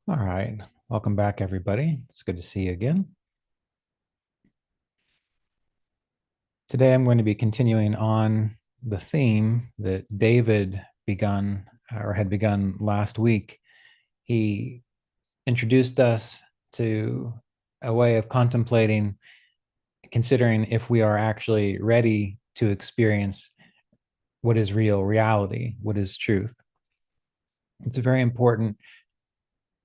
All right. Welcome back, everybody. It's good to see you again. Today, I'm going to be continuing on the theme that David begun or had begun last week. He introduced us to a way of contemplating, considering if we are actually ready to experience what is real reality, what is truth. It's a very important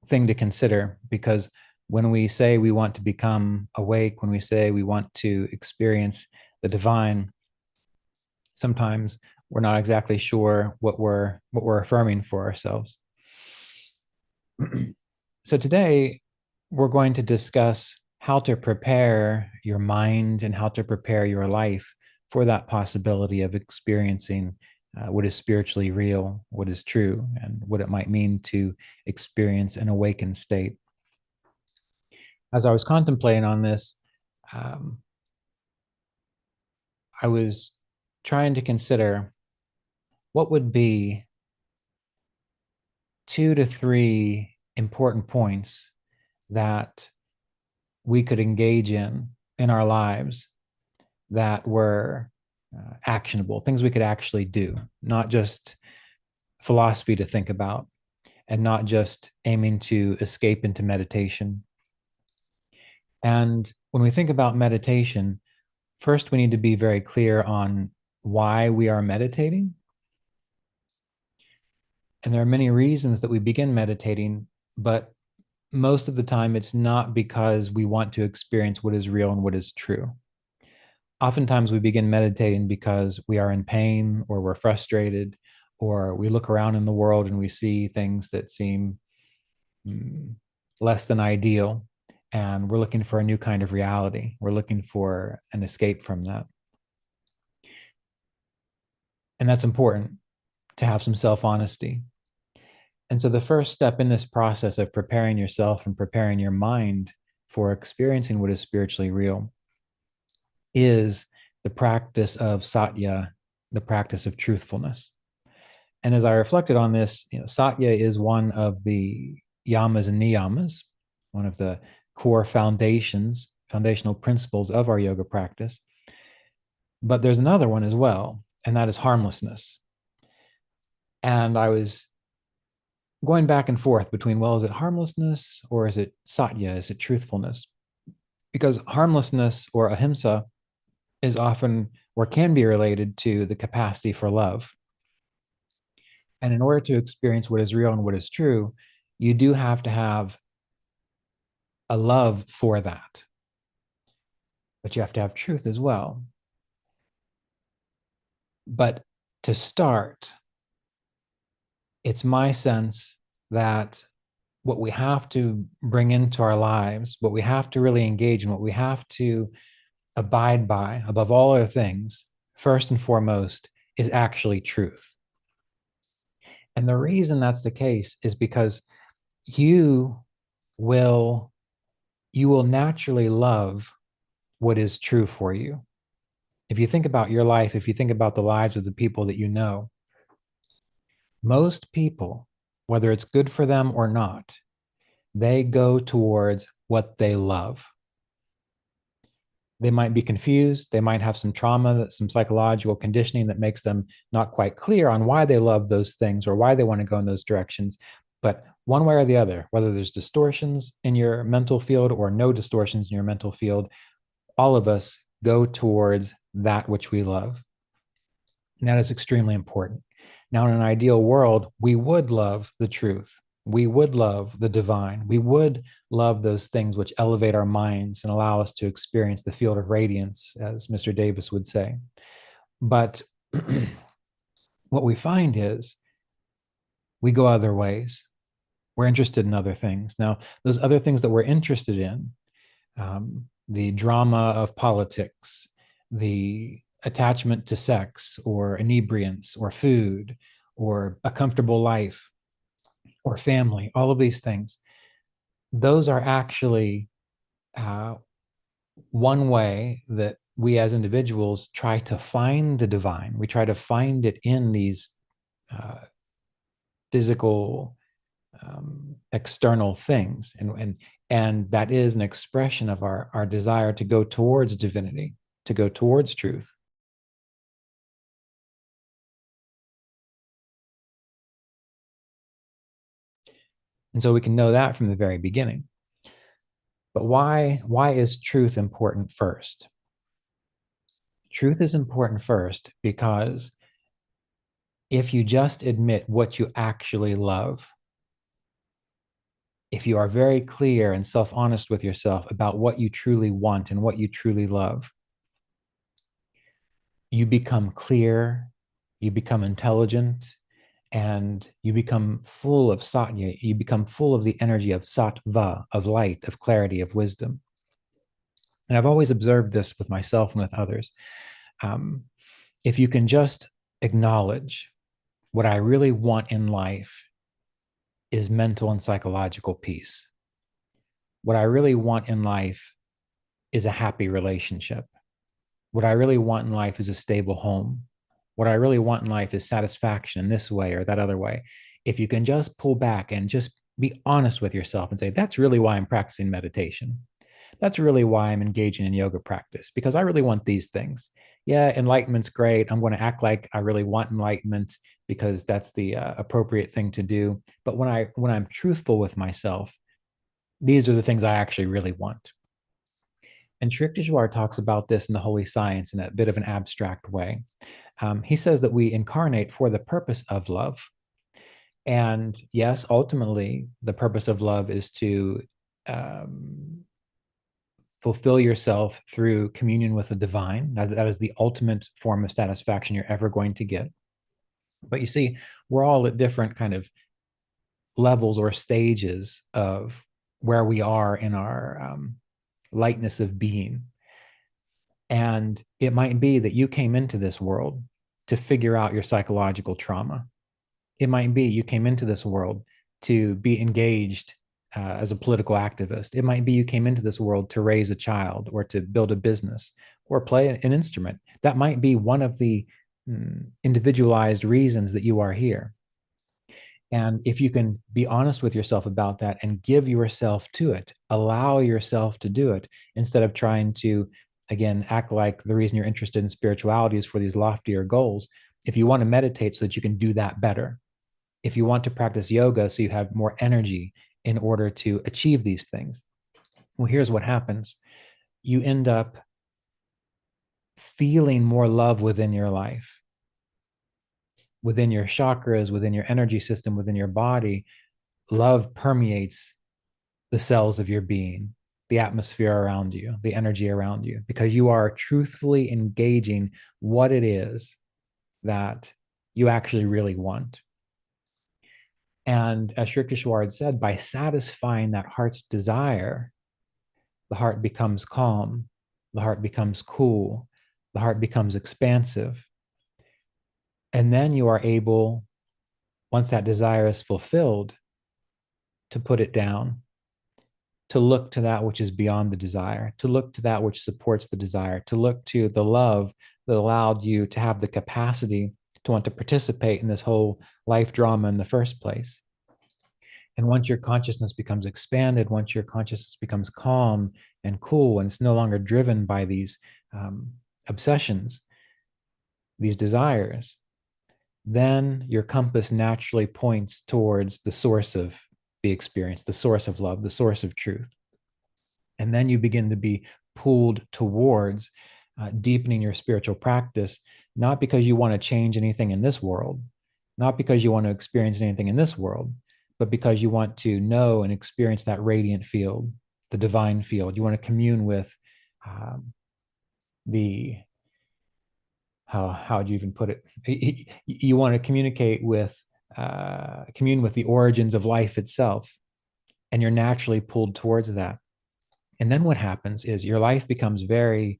thing to consider because when we say we want to become awake, when we say we want to experience the divine, sometimes we're not exactly sure what we're affirming for ourselves. So today we're going to discuss how to prepare your mind and how to prepare your life for that possibility of experiencing what is spiritually real, what is true, and what it might mean to experience an awakened state. As I was contemplating on this, um, I was trying to consider what would be 2 to 3 important points that we could engage in our lives that were actionable, things we could actually do, not just philosophy to think about, and not just aiming to escape into meditation. And when we think about meditation, first we need to be very clear on why we are meditating. And there are many reasons that we begin meditating, but most of the time it's not because we want to experience what is real and what is true. Oftentimes we begin meditating because we are in pain or we're frustrated or we look around in the world and we see things that seem mm, less than ideal, and we're looking for a new kind of reality. We're looking for an escape from that. And that's important, to have some self-honesty. And so the first step in this process of preparing yourself and preparing your mind for experiencing what is spiritually real is the practice of satya, the practice of truthfulness. And as I reflected on this, satya is one of the yamas and niyamas, one of the core foundational principles of our yoga practice. But there's another one as well, and that is harmlessness. And I was going back and forth between, well, is it harmlessness or is it satya? Is it truthfulness? Because harmlessness or ahimsa is often or can be related to the capacity for love. And in order to experience what is real and what is true, you do have to have a love for that, but you have to have truth as well. But to start, it's my sense that what we have to bring into our lives, what we have to really engage in, what we have to abide by above all other things, first and foremost, is actually truth. And the reason that's the case is because you will you will naturally love what is true for you. If you think about your life, if you think about the lives of the people that you know, most people, whether it's good for them or not, they go towards what they love. They might be confused. They might have some trauma, some psychological conditioning that makes them not quite clear on why they love those things or why they want to go in those directions. But one way or the other, whether there's distortions in your mental field or no distortions in your mental field, all of us go towards that which we love. And that is extremely important. Now, in an ideal world, we would love the truth. We would love the divine. We would love those things which elevate our minds and allow us to experience the field of radiance, as Mr. Davis would say. But what we find is we go other ways. We're interested in other things. Now, those other things that we're interested in, the drama of politics, the attachment to sex or inebriance or food or a comfortable life or family, all of these things, those are actually uh, one way that we as individuals try to find the divine. We try to find it in these uh, physical external things, and that is an expression of our desire to go towards divinity, to go towards truth. And so we can know that from the very beginning. But why is truth important first? Truth is important first because if you just admit what you actually love, if you are very clear and self-honest with yourself about what you truly want and what you truly love, you become clear, you become intelligent, and you become full of satya. You become full of the energy of sattva, of light, of clarity, of wisdom. And I've always observed this with myself and with others. If you can just acknowledge what I really want in life is mental and psychological peace. What I really want in life is a happy relationship. What I really want in life is a stable home. What I really want in life is satisfaction in this way or that other way. If you can just pull back and just be honest with yourself and say, that's really why I'm practicing meditation. That's really why I'm engaging in yoga practice, because I really want these things. Yeah, enlightenment's great. I'm going to act like I really want enlightenment because that's the appropriate thing to do. But when I'm truthful with myself, these are the things I actually really want. And Sri Yukteswar talks about this in the Holy Science in a bit of an abstract way. He says that we incarnate for the purpose of love. And yes, ultimately, the purpose of love is to fulfill yourself through communion with the divine. That is the ultimate form of satisfaction you're ever going to get. But you see, we're all at different kind of levels or stages of where we are in our lightness of being. And it might be that you came into this world to figure out your psychological trauma. It might be you came into this world to be engaged as a political activist. It might be you came into this world to raise a child or to build a business or play an instrument. That might be one of the individualized reasons that you are here. And if you can be honest with yourself about that and give yourself to it, allow yourself to do it instead of trying to, again, act like the reason you're interested in spirituality is for these loftier goals. If you want to meditate so that you can do that better, if you want to practice yoga so you have more energy in order to achieve these things, well, here's what happens. You end up feeling more love within your life, within your chakras, within your energy system, within your body. Love permeates the cells of your being, the atmosphere around you, the energy around you, because you are truthfully engaging what it is that you actually really want. And as Sri Yukteswar had said, by satisfying that heart's desire, the heart becomes calm, the heart becomes cool, the heart becomes expansive. And then you are able, once that desire is fulfilled, to put it down, to look to that which is beyond the desire, to look to that which supports the desire, to look to the love that allowed you to have the capacity to want to participate in this whole life drama in the first place. And once your consciousness becomes expanded, once your consciousness becomes calm and cool, and it's no longer driven by these obsessions, these desires, then your compass naturally points towards the source of the experience, the source of love, the source of truth. And then you begin to be pulled towards deepening your spiritual practice, not because you want to change anything in this world, not because you want to experience anything in this world, but because you want to know and experience that radiant field, the divine field. You want to commune with the how do you even put it? You want to communicate with commune with the origins of life itself, and you're naturally pulled towards that. And then what happens is your life becomes very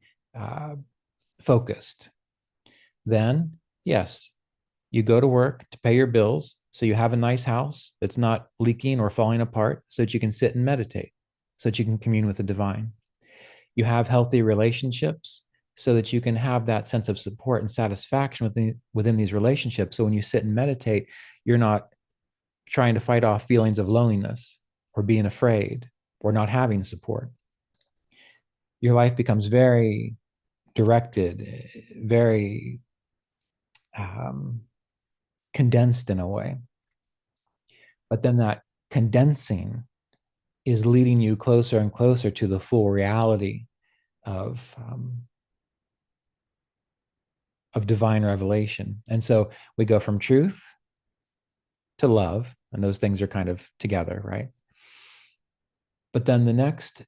focused. Then, yes, you go to work to pay your bills, so you have a nice house that's not leaking or falling apart, so that you can sit and meditate, so that you can commune with the divine. You have healthy relationships so that you can have that sense of support and satisfaction within these relationships. So when you sit and meditate, you're not trying to fight off feelings of loneliness or being afraid or not having support. Your life becomes very directed, very condensed in a way. But then that condensing is leading you closer and closer to the full reality of divine revelation. And so we go from truth to love, and those things are kind of together, right? But then the next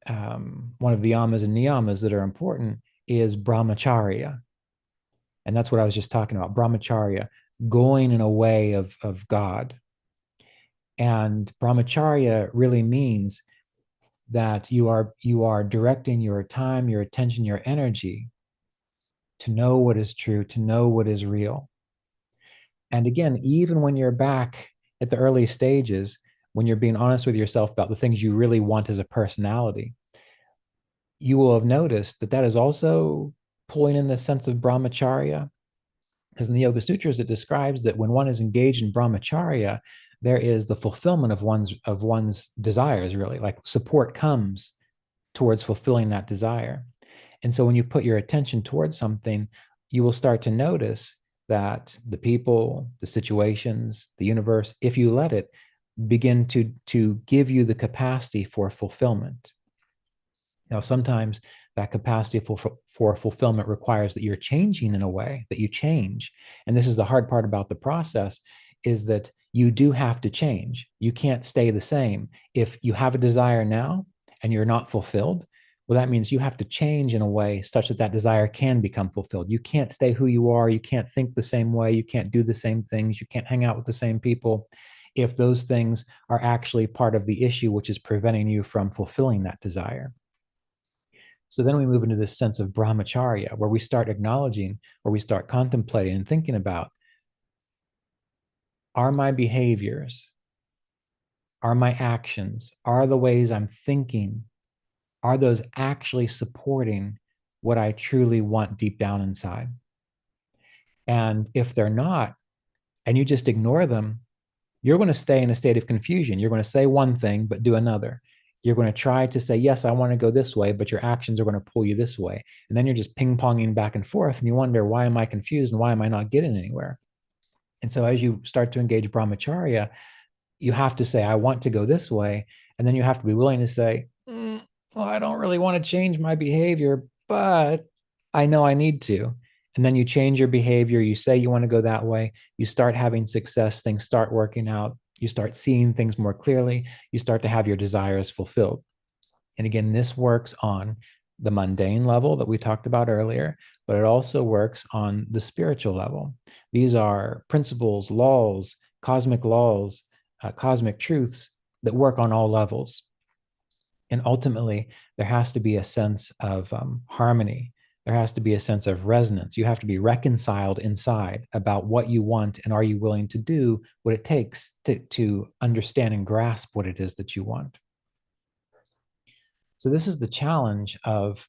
one of the yamas and niyamas that are important is brahmacharya. And that's what I was just talking about, brahmacharya, going in a way of God. And brahmacharya really means that you are directing your time, your attention, your energy to know what is true, to know what is real. And again, even when you're back at the early stages, when you're being honest with yourself about the things you really want as a personality, you will have noticed that that is also pulling in the sense of brahmacharya. Because in the Yoga Sutras, it describes that when one is engaged in brahmacharya, there is the fulfillment of one's desires, really. Like support comes towards fulfilling that desire. And so when you put your attention towards something, you will start to notice that the people, the situations, the universe, if you let it, begin to give you the capacity for fulfillment. Now, sometimes that capacity for fulfillment requires that you're changing in a way, that you change. And this is the hard part about the process, is that you do have to change. You can't stay the same. If you have a desire now and you're not fulfilled, well, that means you have to change in a way such that that desire can become fulfilled. You can't stay who you are. You can't think the same way. You can't do the same things. You can't hang out with the same people if those things are actually part of the issue, which is preventing you from fulfilling that desire. So then we move into this sense of brahmacharya, where we start acknowledging, where we start contemplating and thinking about, are my behaviors, are my actions, are the ways I'm thinking, are those actually supporting what I truly want deep down inside? And if they're not, and you just ignore them, you're going to stay in a state of confusion. You're going to say one thing, but do another. You're going to try to say, yes, I want to go this way, but your actions are going to pull you this way. And then you're just ping ponging back and forth. And you wonder, why am I confused? And why am I not getting anywhere? And so as you start to engage brahmacharya, you have to say, I want to go this way. And then you have to be willing to say, well, I don't really want to change my behavior, but I know I need to. And then you change your behavior. You say you want to go that way. You start having success. Things start working out. You start seeing things more clearly. You start to have your desires fulfilled. And again, this works on the mundane level that we talked about earlier, but it also works on the spiritual level. These are principles, laws, cosmic truths that work on all levels. And ultimately, there has to be a sense of harmony. There has to be a sense of resonance. You have to be reconciled inside about what you want, and are you willing to do what it takes to understand and grasp what it is that you want. So this is the challenge of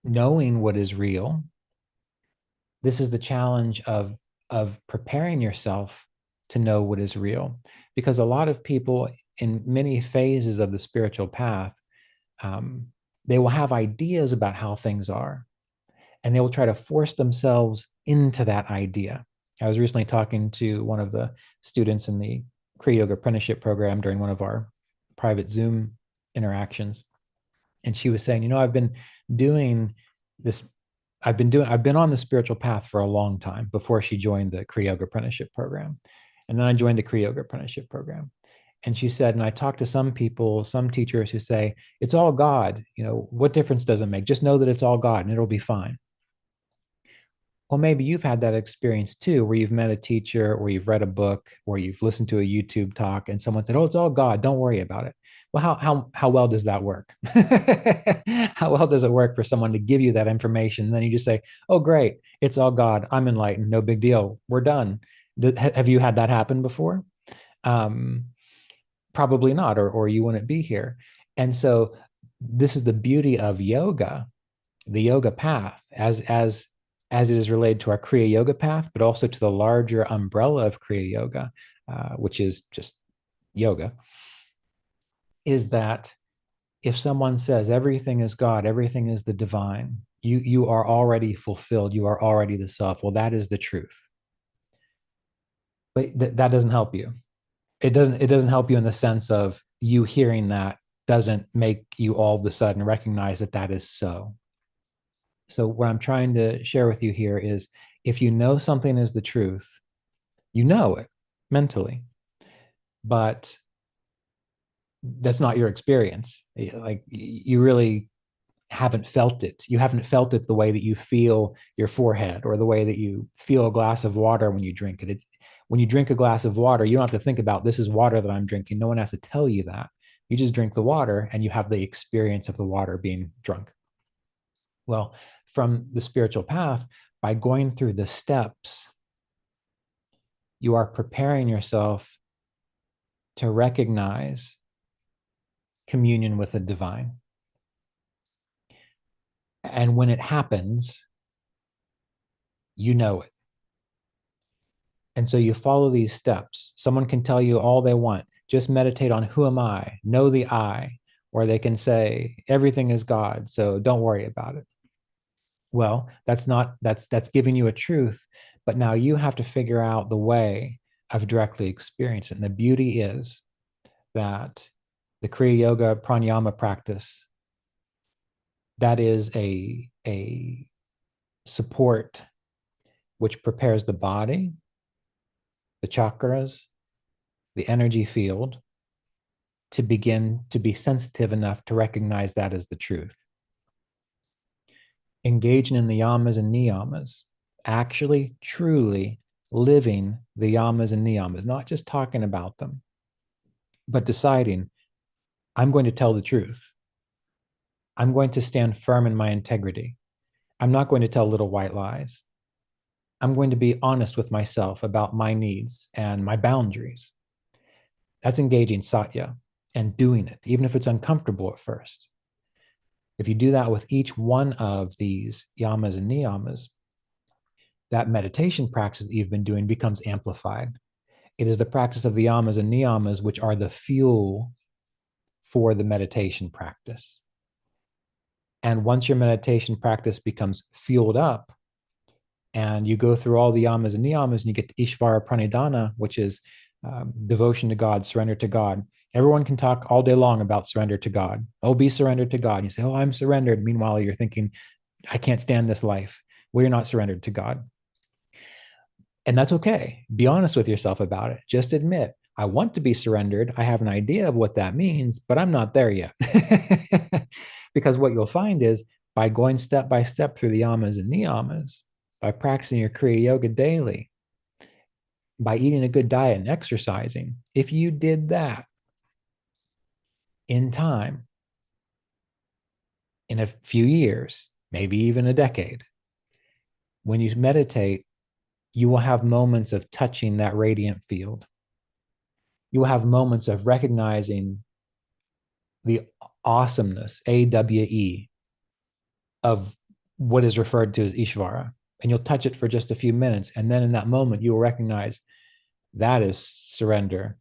knowing what is real. This is the challenge of preparing yourself to know what is real, because a lot of people in many phases of the spiritual path, they will have ideas about how things are, and they will try to force themselves into that idea. I was recently talking to one of the students in the Kriya Yoga Apprenticeship program during one of our private Zoom interactions. And she was saying, I've been doing this. I've been on the spiritual path for a long time before she joined the Kriya Yoga Apprenticeship program. And then I joined the Kriya Yoga Apprenticeship program. And she said, and I talked to some people, some teachers who say, it's all God. What difference does it make? Just know that it's all God and it'll be fine. Well, maybe you've had that experience too, where you've met a teacher, or you've read a book, or you've listened to a YouTube talk, and someone said, "Oh, it's all God. Don't worry about it." Well, how well does that work? How well does it work for someone to give you that information, and then you just say, "Oh, great, it's all God. I'm enlightened. No big deal. We're done." Have you had that happen before? Probably not, or you wouldn't be here. And so, this is the beauty of yoga, the yoga path, as as it is related to our Kriya Yoga path, but also to the larger umbrella of Kriya Yoga, which is just yoga, is that if someone says everything is God, everything is the divine, you are already fulfilled, you are already the self. Well, that is the truth. But that doesn't help you. It doesn't help you in the sense of you hearing that doesn't make you all of a sudden recognize that that is so. So what I'm trying to share with you here is if you know something is the truth, you know it mentally, but that's not your experience. Like you really haven't felt it. You haven't felt it the way that you feel your forehead or the way that you feel a glass of water when you drink it. It's when you drink a glass of water, you don't have to think about this is water that I'm drinking. No one has to tell you that. You just drink the water and you have the experience of the water being drunk. Well, from the spiritual path, by going through the steps, you are preparing yourself to recognize communion with the divine. And when it happens, you know it. And so you follow these steps. Someone can tell you all they want. Just meditate on who am I? Know the I. Or they can say everything is God, so don't worry about it. Well, that's giving you a truth, but now you have to figure out the way of directly experiencing it. And the beauty is that the Kriya Yoga pranayama practice, that is a support which prepares the body, the chakras, the energy field to begin to be sensitive enough to recognize that as the truth. Engaging in the yamas and niyamas, actually, truly living the yamas and niyamas, not just talking about them, but deciding, I'm going to tell the truth. I'm going to stand firm in my integrity. I'm not going to tell little white lies. I'm going to be honest with myself about my needs and my boundaries. That's engaging satya and doing it, even if it's uncomfortable at first. If you do that with each one of these yamas and niyamas, that meditation practice that you've been doing becomes amplified. It is the practice of the yamas and niyamas which are the fuel for the meditation practice. And once your meditation practice becomes fueled up, and you go through all the yamas and niyamas, and you get to Ishvara Pranidhana, which is devotion to God, surrender to God. Everyone can talk all day long about surrender to God. Oh, be surrendered to God. You say, oh, I'm surrendered. Meanwhile, you're thinking, I can't stand this life. Well, you're not surrendered to God. And that's okay. Be honest with yourself about it. Just admit, I want to be surrendered. I have an idea of what that means, but I'm not there yet. Because what you'll find is by going step by step through the yamas and niyamas, by practicing your Kriya Yoga daily, by eating a good diet and exercising, if you did that in time, in a few years, maybe even a decade, when you meditate, you will have moments of touching that radiant field. You will have moments of recognizing the awesomeness, AWE, of what is referred to as Ishvara. And you'll touch it for just a few minutes. And then in that moment, you will recognize that is surrender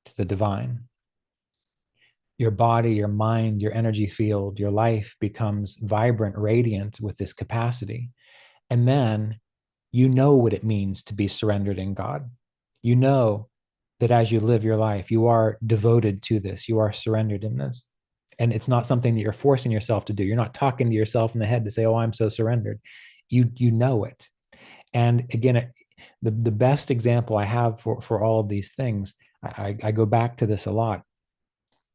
to the divine. Your body, your mind, your energy field, your life becomes vibrant, radiant with this capacity. And then you know what it means to be surrendered in God. You know that as you live your life, you are devoted to this, you are surrendered in this. And it's not something that you're forcing yourself to do. You're not talking to yourself in the head to say, oh, I'm so surrendered. You know it. And again, the best example I have for all of these things, I go back to this a lot,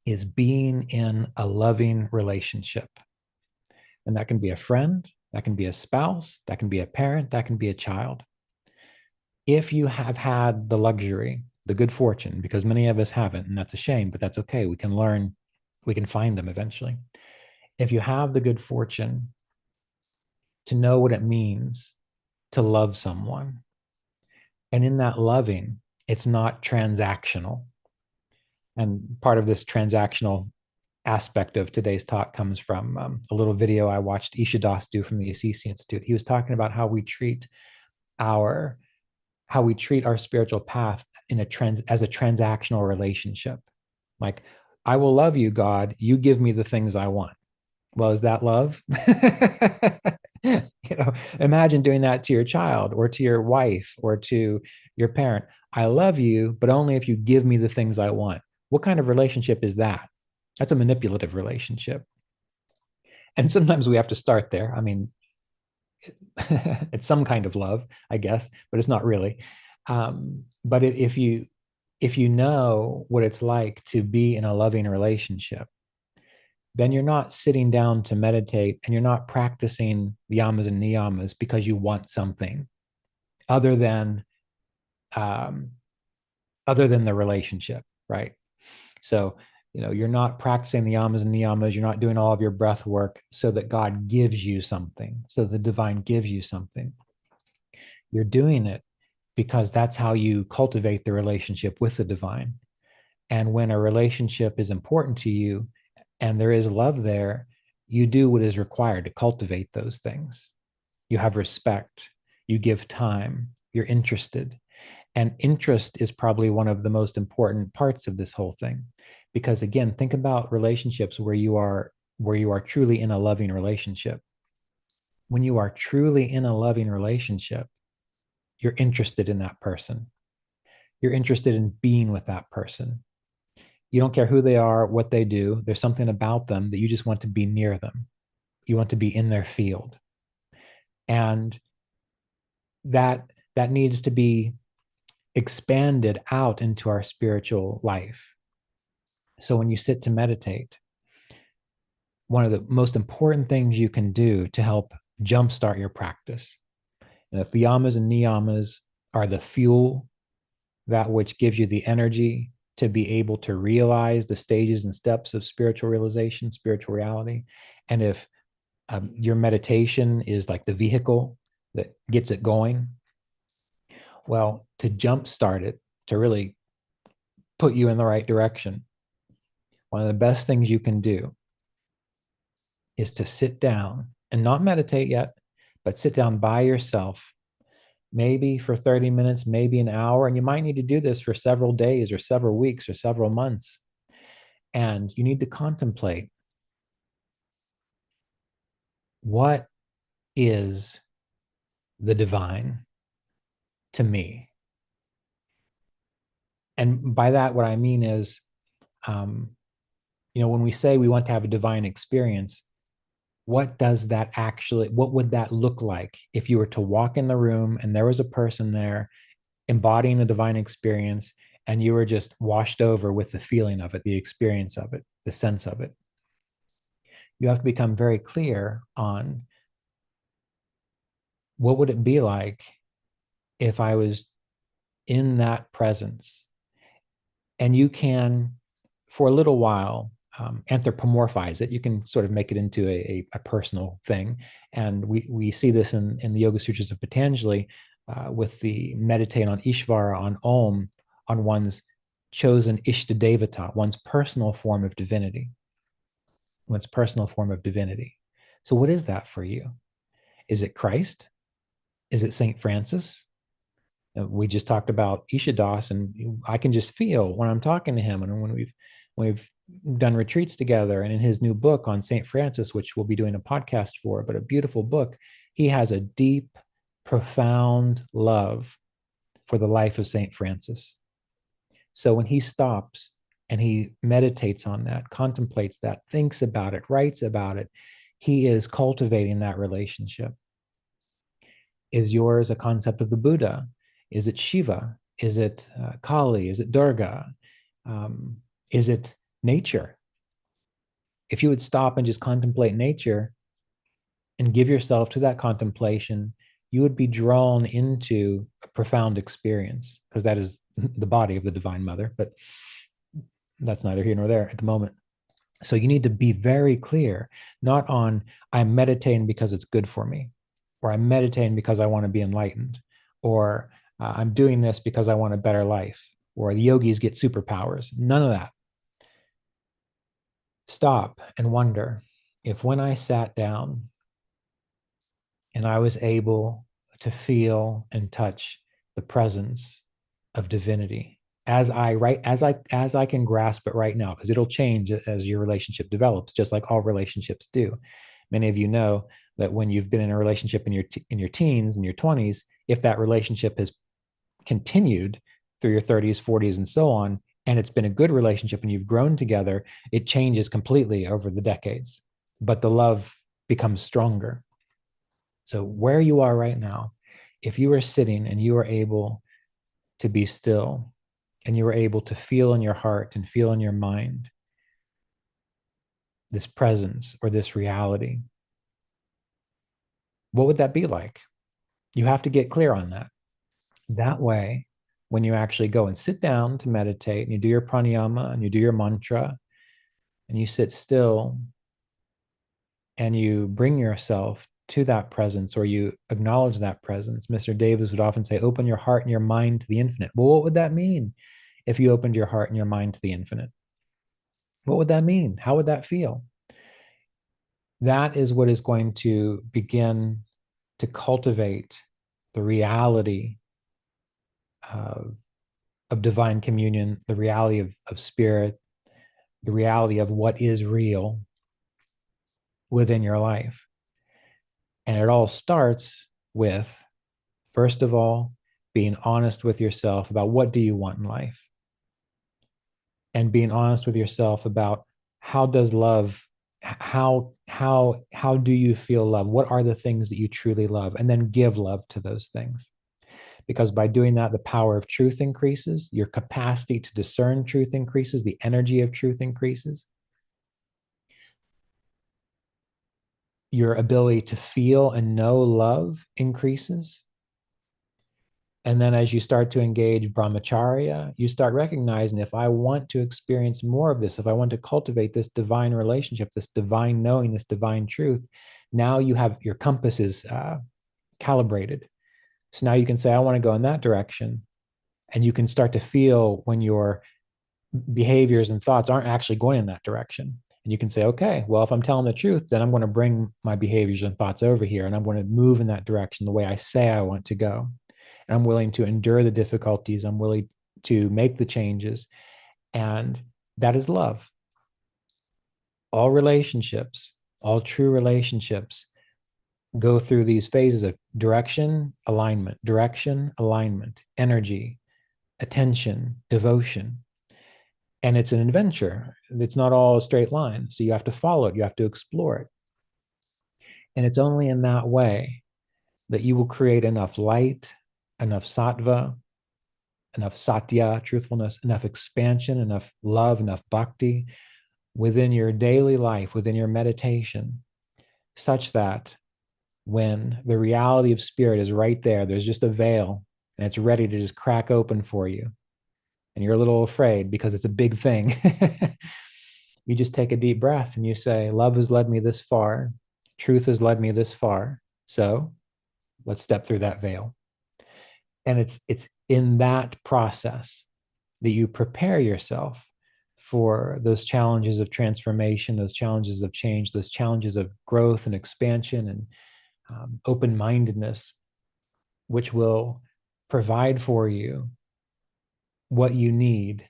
is being in a loving relationship. And that can be a friend, that can be a spouse, that can be a parent, that can be a child. If you have had the luxury, the good fortune, because many of us haven't, and that's a shame, but that's okay. We can learn, we can find them eventually. If you have the good fortune to know what it means to love someone, and in that loving, it's not transactional. And part of this transactional aspect of today's talk comes from a little video I watched Isha Das do from the Assisi Institute. He was talking about our how we treat our spiritual path as a transactional relationship. Like, I will love you, God. You give me the things I want. Well, is that love? Imagine doing that to your child or to your wife or to your parent. I love you, but only if you give me the things I want. What kind of relationship is that? That's a manipulative relationship. And sometimes we have to start there. I mean, it's some kind of love, I guess, but it's not really. But if you know what it's like to be in a loving relationship, then you're not sitting down to meditate and you're not practicing yamas and niyamas because you want something other than um, the relationship, right? So, you're not practicing the yamas and niyamas. You're not doing all of your breath work so that God gives you something, so the divine gives you something. You're doing it because that's how you cultivate the relationship with the divine. And when a relationship is important to you and there is love there, you do what is required to cultivate those things. You have respect, you give time, you're interested. And interest is probably one of the most important parts of this whole thing. Because again, think about relationships where you are truly in a loving relationship. When you are truly in a loving relationship, you're interested in that person. You're interested in being with that person. You don't care who they are, what they do. There's something about them that you just want to be near them. You want to be in their field. And that needs to be expanded out into our spiritual life. So when you sit to meditate, one of the most important things you can do to help jumpstart your practice, and if the yamas and niyamas are the fuel, that which gives you the energy to be able to realize the stages and steps of spiritual realization, spiritual reality, and if your meditation is like the vehicle that gets it going, well, to jumpstart it, to really put you in the right direction, one of the best things you can do is to sit down and not meditate yet, but sit down by yourself, maybe for 30 minutes, maybe an hour. And you might need to do this for several days or several weeks or several months. And you need to contemplate, what is the divine to me? And by that, what I mean is, when we say we want to have a divine experience, what would that look like if you were to walk in the room and there was a person there embodying the divine experience and you were just washed over with the feeling of it, the experience of it, the sense of it? You have to become very clear on what would it be like if I was in that presence. And you can, for a little while, anthropomorphize it. You can sort of make it into a personal thing. And we see this in the Yoga Sutras of Patanjali, with the meditate on Ishvara, on Om, on one's chosen Ishta Devata, one's personal form of divinity. One's personal form of divinity. So what is that for you? Is it Christ? Is it St. Francis? We just talked about Isha Das, and I can just feel when I'm talking to him, and when we've done retreats together, and in his new book on St. Francis, which we'll be doing a podcast for, but a beautiful book, he has a deep, profound love for the life of St. Francis. So when he stops and he meditates on that, contemplates that, thinks about it, writes about it, he is cultivating that relationship. Is yours a concept of the Buddha? Is it Shiva? Is it Kali? Is it Durga? Is it nature? If you would stop and just contemplate nature and give yourself to that contemplation, you would be drawn into a profound experience, because that is the body of the Divine Mother, but that's neither here nor there at the moment. So you need to be very clear, not on, I'm meditating because it's good for me, or I'm meditating because I want to be enlightened, or I'm doing this because I want a better life, or the yogis get superpowers. None of that. stop and wonder if when I sat down and I was able to feel and touch the presence of divinity as I can grasp it right now, because it'll change as your relationship develops, just like all relationships do. Many of you know that when you've been in a relationship in your teens and your 20s, if that relationship has continued through your 30s, 40s, and so on, and it's been a good relationship and you've grown together, it changes completely over the decades, but the love becomes stronger. So where you are right now, if you are sitting and you are able to be still and you are able to feel in your heart and feel in your mind this presence or this reality, what would that be like? You have to get clear on that. That way, when you actually go and sit down to meditate and you do your pranayama and you do your mantra and you sit still and you bring yourself to that presence or you acknowledge that presence. Mr. Davis would often say, open your heart and your mind to the infinite. Well, what would that mean if you opened your heart and your mind to the infinite? What would that mean? How would that feel? That is what is going to begin to cultivate the reality of divine communion, the reality of spirit, the reality of what is real within your life. And it all starts with, first of all, being honest with yourself about what do you want in life, and being honest with yourself about how does love, how do you feel love? What are the things that you truly love? And then give love to those things. Because by doing that, the power of truth increases, your capacity to discern truth increases, the energy of truth increases, your ability to feel and know love increases. And then as you start to engage brahmacharya, you start recognizing, if I want to experience more of this, if I want to cultivate this divine relationship, this divine knowing, this divine truth, now you have your compass is calibrated. So now you can say, I want to go in that direction. And you can start to feel when your behaviors and thoughts aren't actually going in that direction. And you can say, okay, well, if I'm telling the truth, then I'm going to bring my behaviors and thoughts over here and I'm going to move in that direction the way I say I want to go. And I'm willing to endure the difficulties. I'm willing to make the changes. And that is love. All relationships, all true relationships go through these phases of direction, alignment, energy, attention, devotion. And it's an adventure. It's not all a straight line. So you have to follow it. You have to explore it. And it's only in that way that you will create enough light, enough sattva, enough satya, truthfulness, enough expansion, enough love, enough bhakti within your daily life, within your meditation, such that when the reality of spirit is right there, there's just a veil and it's ready to just crack open for you. And you're a little afraid because it's a big thing. You just take a deep breath and you say, love has led me this far. Truth has led me this far. So let's step through that veil. And it's in that process that you prepare yourself for those challenges of transformation, those challenges of change, those challenges of growth and expansion and open-mindedness, which will provide for you what you need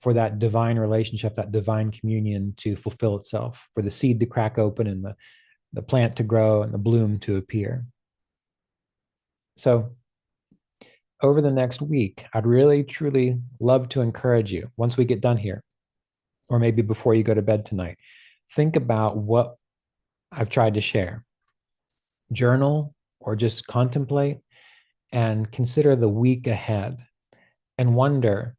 for that divine relationship, that divine communion to fulfill itself, for the seed to crack open and the plant to grow and the bloom to appear. So over the next week, I'd really, truly love to encourage you, once we get done here, or maybe before you go to bed tonight, think about what I've tried to share. Journal or just contemplate and consider the week ahead and wonder,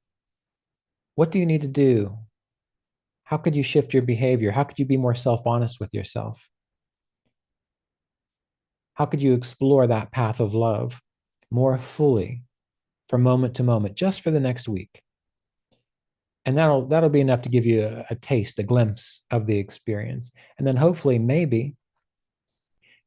what do you need to do? How could you shift your behavior? How could you be more self-honest with yourself? How could you explore that path of love more fully from moment to moment, just for the next week? And that'll be enough to give you a taste, a glimpse of the experience. And then hopefully, maybe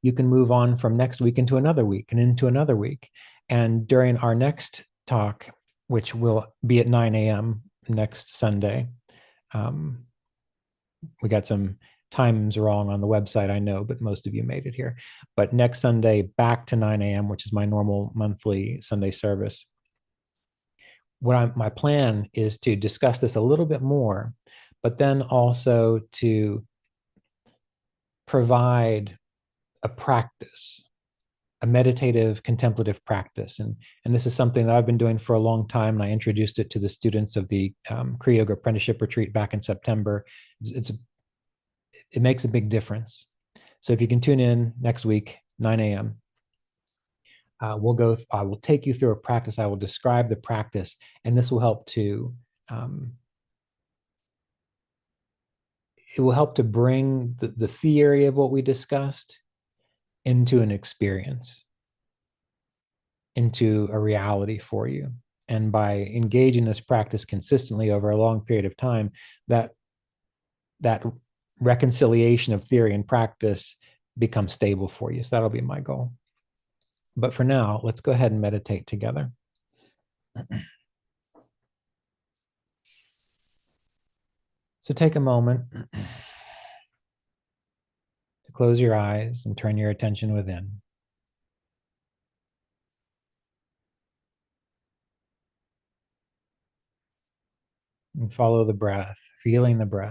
you can move on from next week into another week and into another week. And during our next talk, which will be at 9 a.m. next Sunday, We got some times wrong on the website, I know, but most of you made it here. But next Sunday, back to 9 a.m., which is my normal monthly Sunday service. My plan is to discuss this a little bit more, but then also to provide a practice, a meditative contemplative practice. And this is something that I've been doing for a long time. And I introduced it to the students of the Kriya Yoga Apprenticeship retreat back in September. It makes a big difference. So if you can tune in next week, 9 a.m., I will take you through a practice. I will describe the practice, and this will help to, it will help to bring the theory of what we discussed into an experience, into a reality for you. And by engaging this practice consistently over a long period of time, that reconciliation of theory and practice becomes stable for you. So that'll be my goal. But for now, let's go ahead and meditate together. So take a moment to close your eyes and turn your attention within. And follow the breath, feeling the breath.